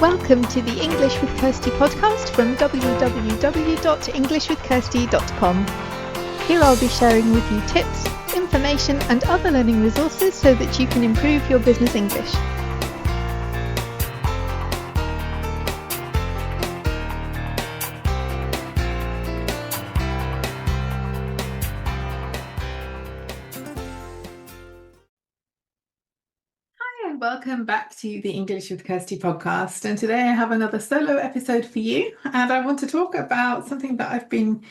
Welcome to the English with Kirsty podcast from www.englishwithkirsty.com. Here I'll be sharing with you tips, information and other learning resources so that you can improve your business English. Welcome back to the English with Kirsty podcast, and today I have another solo episode for you, and I want to talk about something that I've been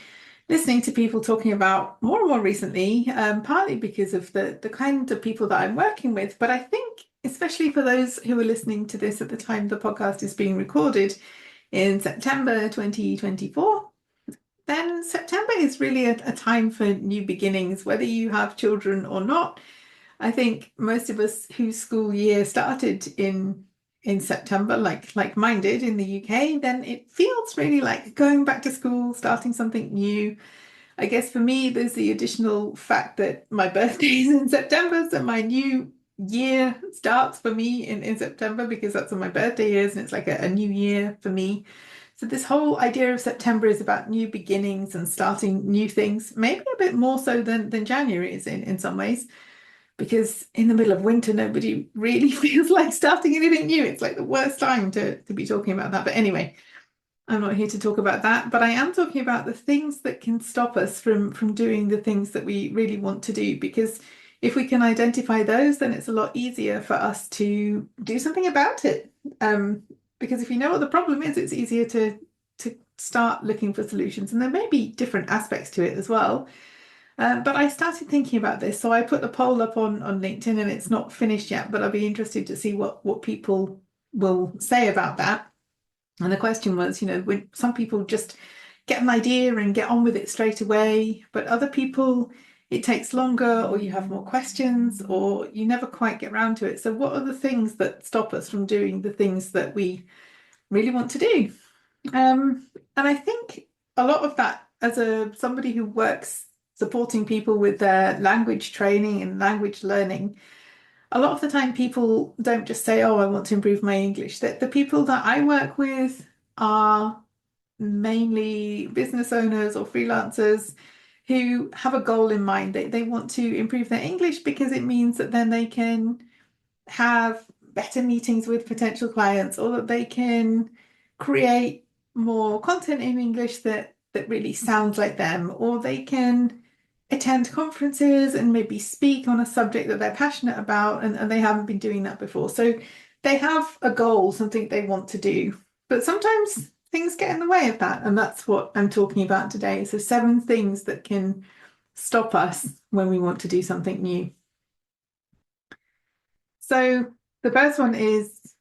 listening to people talking about more and more recently, partly because of the kind of people that I'm working with, but I think especially for those who are listening to this at the time the podcast is being recorded in September 2024, then September is really a time for new beginnings, whether you have children or not. I think most of us whose school year started in September, like mine did in the UK, then it feels really like going back to school, starting something new. I guess for me, there's the additional fact that my birthday is in September, so my new year starts for me in September because that's when my birthday is, and it's like a new year for me. So this whole idea of September is about new beginnings and starting new things, maybe a bit more so than January is in some ways. Because in the middle of winter, nobody really feels like starting anything new. It's like the worst time to be talking about that. But anyway, I'm not here to talk about that, but I am talking about the things that can stop us from doing the things that we really want to do. Because if we can identify those, then it's a lot easier for us to do something about it. Because if you know what the problem is, it's easier to start looking for solutions. And there may be different aspects to it as well. But I started thinking about this, so I put the poll up on LinkedIn, and it's not finished yet, but I'll be interested to see what people will say about that. And the question was, when some people just get an idea and get on with it straight away, but other people, it takes longer, or you have more questions, or you never quite get around to it. So what are the things that stop us from doing the things that we really want to do? And I think a lot of that, as somebody who works supporting people with their language training and language learning, a lot of the time people don't just say, oh, I want to improve my English. That the people that I work with are mainly business owners or freelancers who have a goal in mind. They want to improve their English because it means that then they can have better meetings with potential clients, or that they can create more content in English that really sounds like them, or they can attend conferences and maybe speak on a subject that they're passionate about, and they haven't been doing that before. So they have a goal, something they want to do, but sometimes things get in the way of that, and that's what I'm talking about today. So 7 things that can stop us when we want to do something new. So the first one is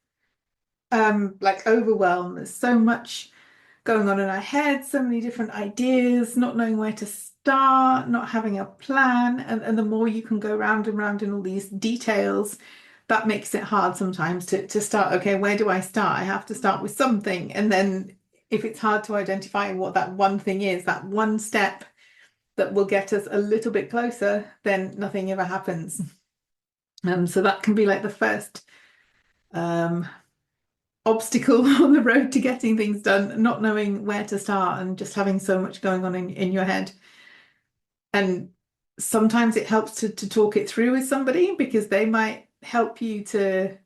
like overwhelm. There's so much going on in our heads, so many different ideas, not knowing where to start, not having a plan, and the more you can go round and round in all these details, that makes it hard sometimes to start. Okay, where do I start? I have to start with something, and then if it's hard to identify what that one thing is, that one step that will get us a little bit closer, then nothing ever happens. So that can be like the first obstacle on the road to getting things done, not knowing where to start and just having so much going on in your head. And sometimes it helps to talk it through with somebody, because they might help you to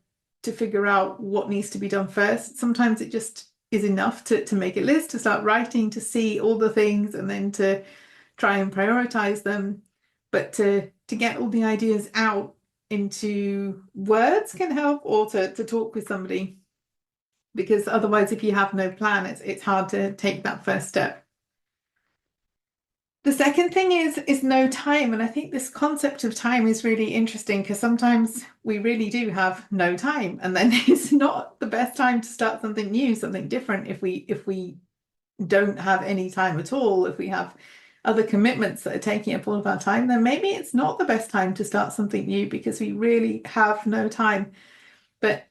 figure out what needs to be done first. Sometimes it just is enough to make a list, to start writing, to see all the things, and then to try and prioritize them. But to get all the ideas out into words can help, or to talk with somebody. Because otherwise, if you have no plan, it's hard to take that first step. The second thing is no time. And I think this concept of time is really interesting, because sometimes we really do have no time, and then it's not the best time to start something new, something different. If we don't have any time at all, if we have other commitments that are taking up all of our time, then maybe it's not the best time to start something new, because we really have no time. But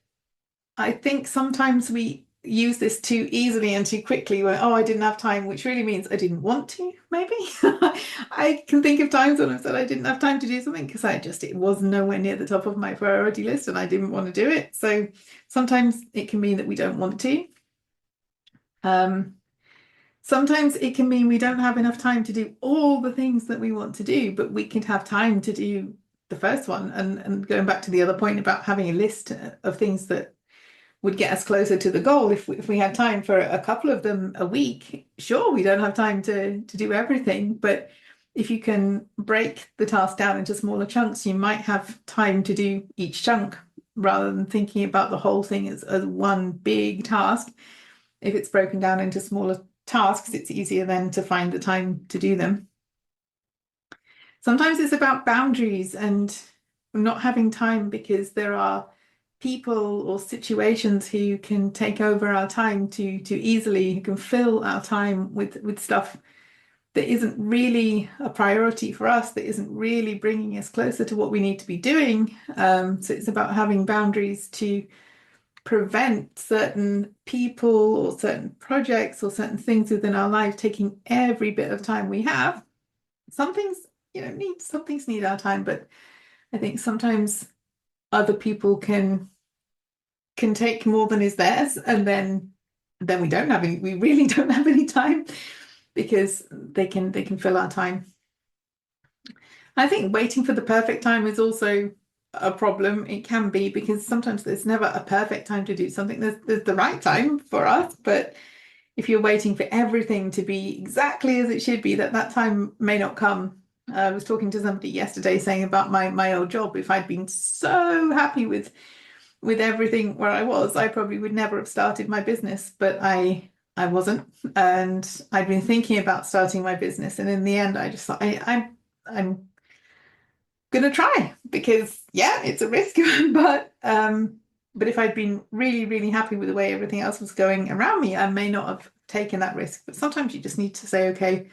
I think sometimes we use this too easily and too quickly when, oh, I didn't have time, which really means I didn't want to, maybe. I can think of times when I've said I didn't have time to do something because it was nowhere near the top of my priority list and I didn't want to do it. So sometimes it can mean that we don't want to. Sometimes it can mean we don't have enough time to do all the things that we want to do, but we can have time to do the first one. And going back to the other point about having a list of things that would get us closer to the goal, if we had time for a couple of them a week, sure, we don't have time to do everything, but if you can break the task down into smaller chunks, you might have time to do each chunk rather than thinking about the whole thing as one big task. If it's broken down into smaller tasks, it's easier then to find the time to do them. Sometimes it's about boundaries and not having time because there are people or situations who can take over our time too easily, who can fill our time with stuff that isn't really a priority for us, that isn't really bringing us closer to what we need to be doing. So it's about having boundaries to prevent certain people or certain projects or certain things within our life taking every bit of time we have. Some things, some things need our time, but I think sometimes other people can take more than is theirs, and then we really don't have any time because they can fill our time. I think waiting for the perfect time is also a problem. It can be because sometimes there's never a perfect time to do something. There's the right time for us, but if you're waiting for everything to be exactly as it should be, that time may not come. I was talking to somebody yesterday saying about my old job. If I'd been so happy with everything where I was, I probably would never have started my business, but I wasn't, and I'd been thinking about starting my business, and in the end I just thought I'm gonna try because yeah, it's a risk, but if I'd been really, really happy with the way everything else was going around me, I may not have taken that risk. But sometimes you just need to say, okay,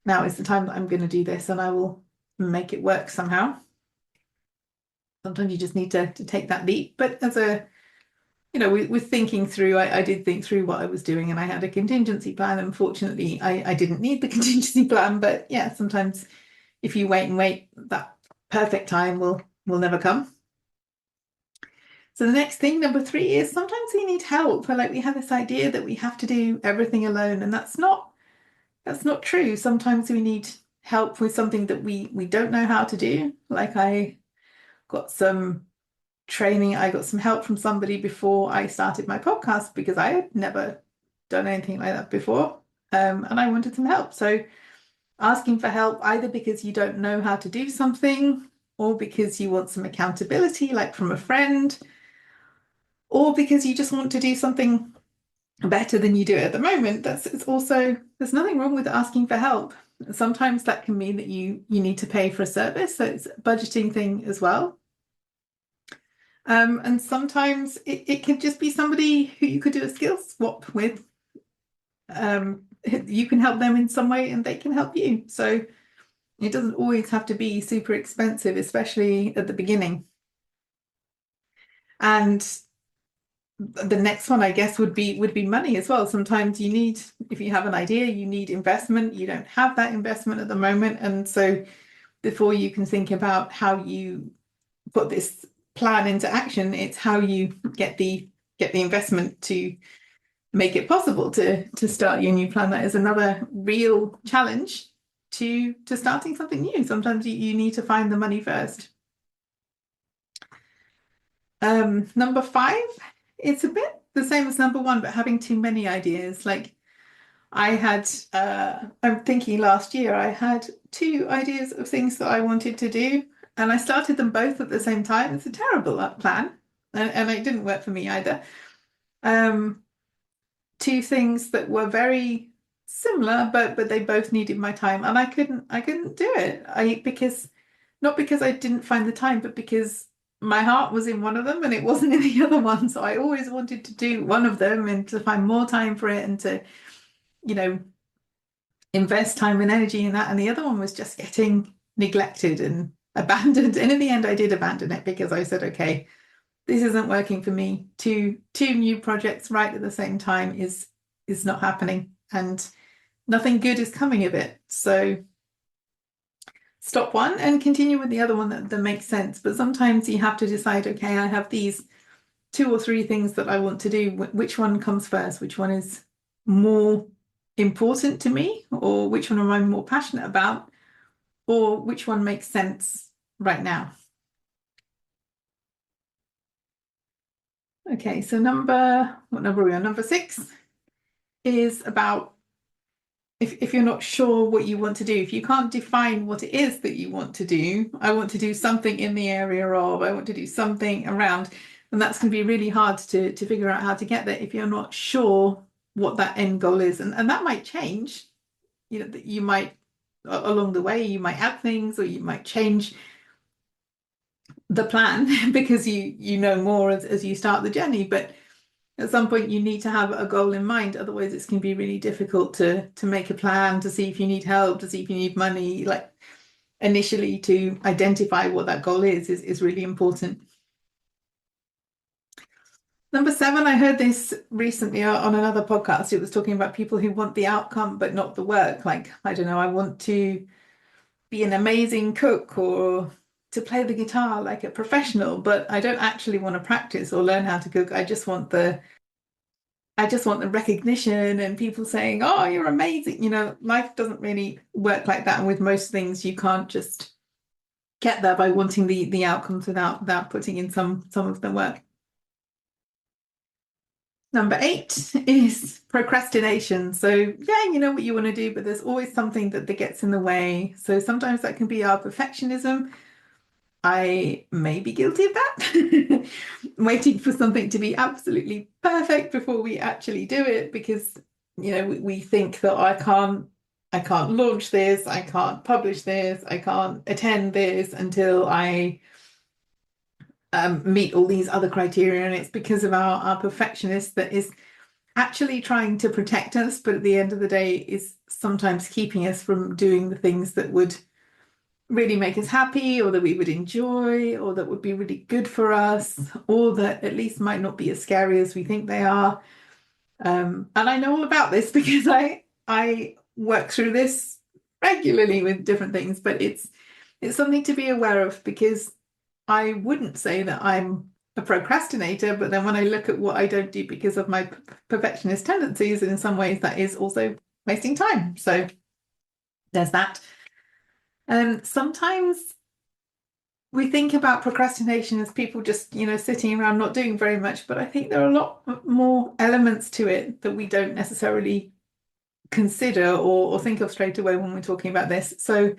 now is the time that I'm going to do this and I will make it work somehow. Sometimes you just need to take that leap. But as with thinking through, I did think through what I was doing and I had a contingency plan. Unfortunately, I didn't need the contingency plan, but yeah, sometimes if you wait and wait, that perfect time will never come. So the next thing, number 3, is sometimes we need help. Like we have this idea that we have to do everything alone, and that's not true. Sometimes we need help with something that we don't know how to do. Like I got some training, I got some help from somebody before I started my podcast because I had never done anything like that before. And I wanted some help. So asking for help either because you don't know how to do something or because you want some accountability, like from a friend, or because you just want to do something better than you do at the moment. There's nothing wrong with asking for help. Sometimes that can mean that you need to pay for a service, so it's a budgeting thing as well. And sometimes it can just be somebody who you could do a skill swap with. You can help them in some way and they can help you. So it doesn't always have to be super expensive, especially at the beginning. And the next one, I guess, would be money as well. Sometimes you need, if you have an idea, you need investment. You don't have that investment at the moment. And so before you can think about how you put this plan into action, it's how you get the investment to make it possible to start your new plan. That is another real challenge to starting something new. Sometimes you need to find the money first. Number 5, it's a bit the same as number 1, but having too many ideas. Like I had, I'm thinking last year, I had 2 ideas of things that I wanted to do, and I started them both at the same time. It's a terrible plan, and it didn't work for me either. 2 things that were very similar, but they both needed my time, and I couldn't do it. Not because I didn't find the time, but because my heart was in one of them and it wasn't in the other one. So I always wanted to do one of them and to find more time for it and to, invest time and energy in that. And the other one was just getting neglected and abandoned. And in the end, I did abandon it because I said, okay, this isn't working for me. Two new projects right at the same time is not happening, and nothing good is coming of it. So stop one and continue with the other one that makes sense. But sometimes you have to decide, okay, I have these 2 or 3 things that I want to do. Which one comes first? Which one is more important to me? Or which one am I more passionate about? Or which one makes sense right now? Okay, so what number are we on? Number 6 is about if you're not sure what you want to do, if you can't define what it is that you want to do, I want to do something in the area of, I want to do something around, and that's going to be really hard to figure out how to get there if you're not sure what that end goal is. And that might change. You might, along the way, you might add things, or you might change the plan because you know more as you start the journey. But at some point you need to have a goal in mind, otherwise it's going to be really difficult to make a plan, to see if you need help, to see if you need money. Like, initially, to identify what that goal is really important. Number 7, I heard this recently on another podcast. It was talking about people who want the outcome but not the work. Like, I don't know, I want to be an amazing cook or to play the guitar like a professional, but I don't actually want to practice or learn how to cook. I just want the recognition and people saying, oh, you're amazing. Life doesn't really work like that. And with most things, you can't just get there by wanting the outcomes without putting in some of the work. Number 8 is procrastination. So yeah, you know what you want to do, but there's always something that gets in the way. So sometimes that can be our perfectionism. I may be guilty of that, waiting for something to be absolutely perfect before we actually do it, because we think that I can't launch this, I can't publish this, I can't attend this until I meet all these other criteria, and it's because of our perfectionist that is actually trying to protect us, but at the end of the day is sometimes keeping us from doing the things that would really make us happy, or that we would enjoy, or that would be really good for us, or that at least might not be as scary as we think they are. And I know all about this because I work through this regularly with different things, but it's something to be aware of, because I wouldn't say that I'm a procrastinator, but then when I look at what I don't do because of my perfectionist tendencies, in some ways that is also wasting time. So there's that. And sometimes we think about procrastination as people just, sitting around not doing very much, but I think there are a lot more elements to it that we don't necessarily consider or think of straight away when we're talking about this. So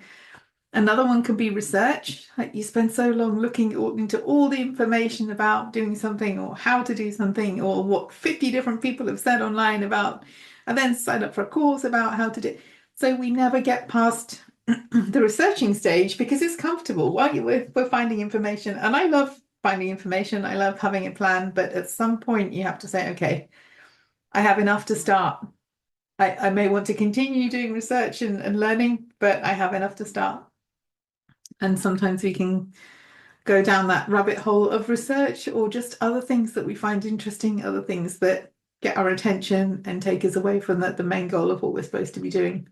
another one could be research. Like, you spend so long looking into all the information about doing something or how to do something, or what 50 different people have said online about, and then sign up for a course about how to do it. So we never get past the researching stage because it's comfortable while we're finding information. And I love finding information. I love having a plan. But at some point you have to say, okay, I have enough to start. I may want to continue doing research and learning, but I have enough to start. And sometimes we can go down that rabbit hole of research, or just other things that we find interesting, other things that get our attention and take us away from the main goal of what we're supposed to be doing.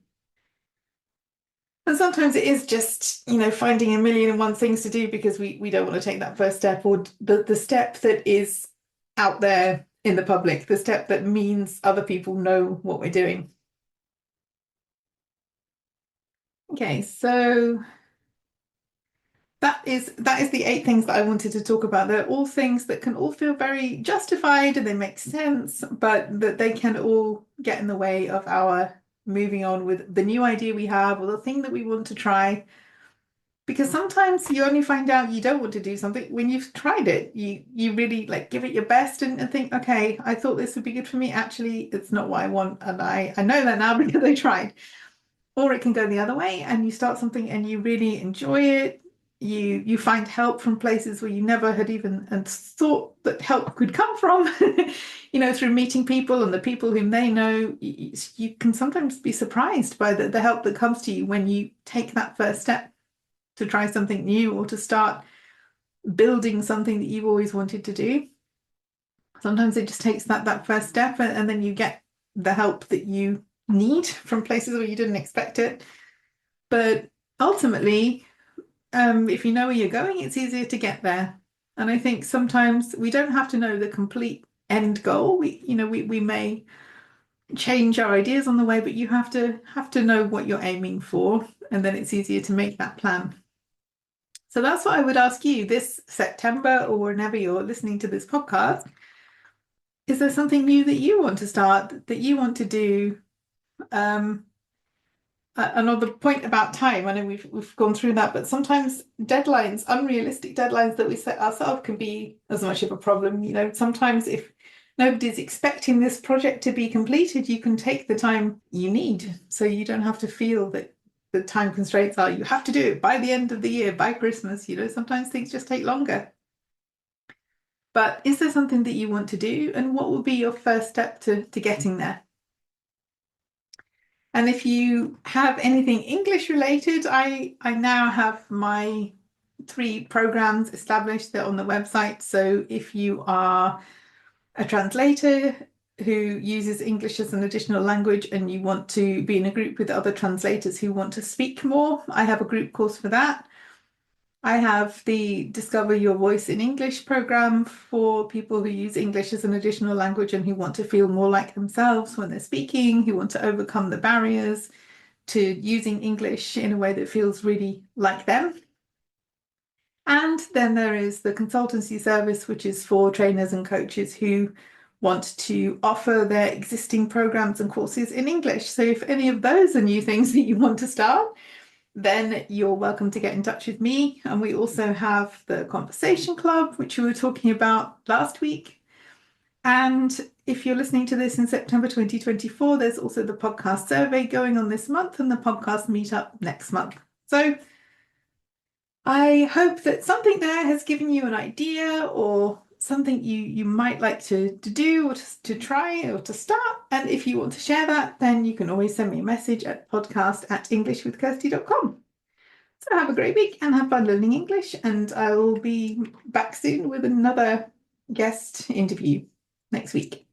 And sometimes it is just, finding 1,000,001 things to do because we don't want to take that first step, or the step that is out there in the public, the step that means other people know what we're doing. Okay, so that is the 8 things that I wanted to talk about. They're all things that can all feel very justified and they make sense, but that they can all get in the way of our moving on with the new idea we have, or the thing that we want to try. Because sometimes you only find out you don't want to do something when you've tried it. You really give it your best and think, okay, I thought this would be good for me. Actually, it's not what I want. And I know that now because I tried. Or it can go the other way, and you start something and you really enjoy it. You find help from places where you never had even thought that help could come from, through meeting people and the people whom they know. You can sometimes be surprised by the help that comes to you when you take that first step to try something new, or to start building something that you've always wanted to do. Sometimes it just takes that first step, and then you get the help that you need from places where you didn't expect it. But ultimately, if you know where you're going, it's easier to get there. And I think sometimes we don't have to know the complete end goal. We may change our ideas on the way, but you have to know what you're aiming for, and then it's easier to make that plan. So that's what I would ask you this September, or whenever you're listening to this podcast. Is there something new that you want to start, that you want to do? Another point about time, I know we've gone through that, but sometimes deadlines, unrealistic deadlines that we set ourselves, can be as much of a problem. Sometimes if nobody's expecting this project to be completed, you can take the time you need, so you don't have to feel that the time constraints are you have to do it by the end of the year, by Christmas. Sometimes things just take longer. But is there something that you want to do, and what will be your first step to getting there? And if you have anything English related, I now have my 3 programs established. They're on the website. So if you are a translator who uses English as an additional language and you want to be in a group with other translators who want to speak more, I have a group course for that. I have the Discover Your Voice in English program for people who use English as an additional language and who want to feel more like themselves when they're speaking, who want to overcome the barriers to using English in a way that feels really like them. And then there is the consultancy service, which is for trainers and coaches who want to offer their existing programs and courses in English. So if any of those are new things that you want to start, then you're welcome to get in touch with me. And we also have the Conversation Club, which we were talking about last week. And if you're listening to this in September 2024, there's also the podcast survey going on this month and the podcast meetup next month. So I hope that something there has given you an idea, or something you might like to do, or to try, or to start. And if you want to share that, then you can always send me a message at podcast@englishwithkirsty.com. So have a great week and have fun learning English, and I will be back soon with another guest interview next week.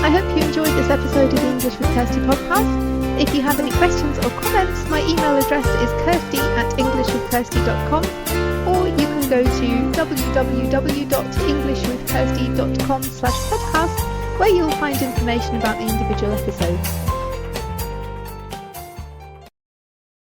I hope you enjoyed this episode of the English with Kirsty podcast. If you have any questions or comments, my email address is kirsty@englishwithkirsty.com, or you can go to www.englishwithkirsty.com/podcast, where you'll find information about the individual episodes.